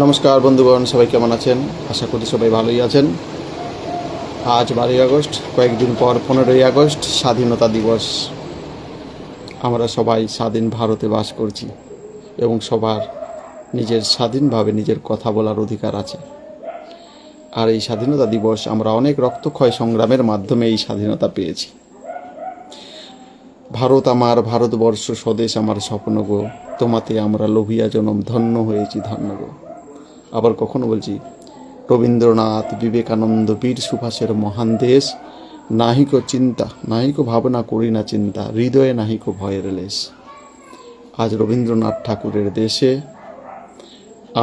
নমস্কার বন্ধুগণ, সবাই কেমন আছেন? আশা করি সবাই ভালোই আছেন। আজ 12ই আগস্ট, কয়েকদিন পর 15ই আগস্ট, স্বাধীনতা দিবস। আমরা সবাই স্বাধীন ভারতে বাস করছি এবং সবার নিজের স্বাধীনভাবে নিজের কথা বলার অধিকার আছে। আর এই স্বাধীনতা দিবস আমরা অনেক রক্তক্ষয় সংগ্রামের মাধ্যমে এই স্বাধীনতা পেয়েছি। ভারত আমার, ভারতবর্ষ স্বদেশ আমার স্বপ্ন গো, তোমাতে আমরা লোভিয়া জনম, ধন্য হয়েছি ধন্য গো। আবার কখনো বলছি, রবীন্দ্রনাথ, বিবেকানন্দ, বীর সুভাষের মহান দেশ, নাহিকো চিন্তা, নাহিকো ভাবনা, করি না চিন্তা, হৃদয়ে নাহিকো ভয়ের লেশ। আজ রবীন্দ্রনাথ ঠাকুরের দেশে,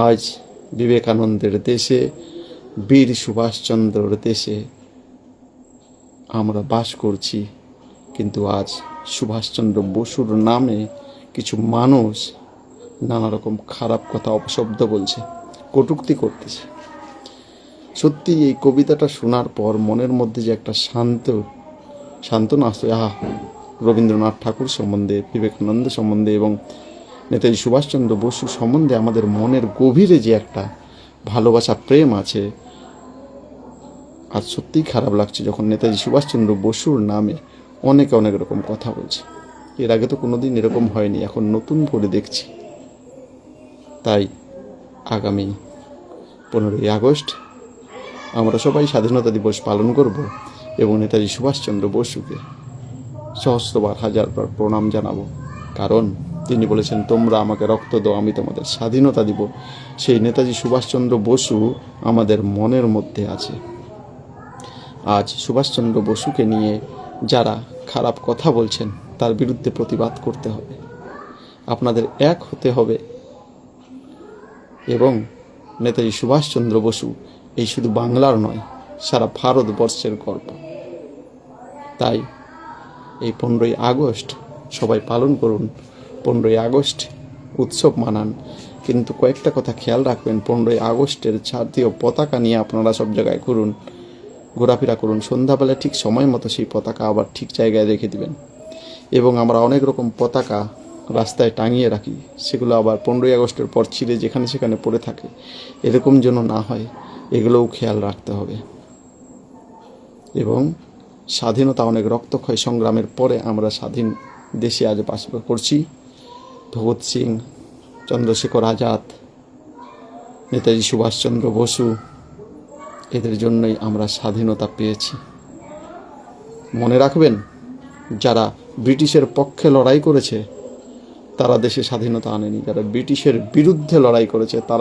আজ বিবেকানন্দের দেশে, বীর সুভাষচন্দ্রর দেশে আমরা বাস করছি। কিন্তু আজ সুভাষচন্দ্র বসুর নামে কিছু মানুষ নানা রকম খারাপ কথা, অপশব্দ বলছে, কটূক্তি করতেছে। সত্যি এই কবিতাটা শোনার পর মনের মধ্যে যে একটা সান্ত্বনা আসছে। রবীন্দ্রনাথ ঠাকুর সম্বন্ধে, বিবেকানন্দ সম্বন্ধে এবং নেতাজি সুভাষচন্দ্র বসু সম্বন্ধে আমাদের মনের গভীরে যে একটা ভালোবাসা, প্রেম আছে। আজ সত্যিই খারাপ লাগছে যখন নেতাজি সুভাষচন্দ্র বসুর নামে অনেকে অনেক রকম কথা বলছে। এর আগে তো কোনোদিন এরকম হয়নি, এখন নতুন করে দেখছি। তাই আগামী 15ই আগস্ট আমরা সবাই স্বাধীনতা দিবস পালন করব এবং নেতাজি সুভাষচন্দ্র বসুকে সহস্রবার, হাজারবার প্রণাম জানাবো। কারণ তিনি বলেছেন, তোমরা আমাকে রক্ত দাও, আমি তোমাদের স্বাধীনতা দিব। সেই নেতাজি সুভাষচন্দ্র বসু আমাদের মনের মধ্যে আছে। আজ সুভাষচন্দ্র বসুকে নিয়ে যারা খারাপ কথা বলছেন তার বিরুদ্ধে প্রতিবাদ করতে হবে। আপনাদের এক হতে হবে এবং নেতাজি সুভাষচন্দ্র বসু এই শুধু বাংলার নয়, সারা ভারতবর্ষের গর্ব। তাই এই 15ই আগস্ট সবাই পালন করুন, 15ই আগস্ট উৎসব মানান। কিন্তু কয়েকটা কথা খেয়াল রাখবেন, 15ই আগস্টের জাতীয় পতাকা নিয়ে আপনারা সব জায়গায় ঘোরাফেরা করুন। সন্ধ্যাবেলা ঠিক সময় মতো সেই পতাকা আবার ঠিক জায়গায় রেখে দিবেন। এবং আমরা অনেক রকম পতাকা রাস্তায় টাঙিয়ে রাখি, সেগুলো আবার 15ই আগস্টের পর ছিঁড়ে যেখানে সেখানে পড়ে থাকে। এরকম যেন না হয়, এগুলোও খেয়াল রাখতে হবে। এবং স্বাধীনতা অনেক রক্তক্ষয় সংগ্রামের পরে আমরা স্বাধীন দেশে আজ বাস করছি। ভগৎ সিং, চন্দ্রশেখর আজাদ, নেতাজি সুভাষচন্দ্র বসু, এদের জন্যই আমরা স্বাধীনতা পেয়েছি। মনে রাখবেন, যারা ব্রিটিশের পক্ষে লড়াই করেছে তারা দেশে স্বাধীনতা আনেনি, যারা ব্রিটিশের বিরুদ্ধে লড়াই করেছে তারা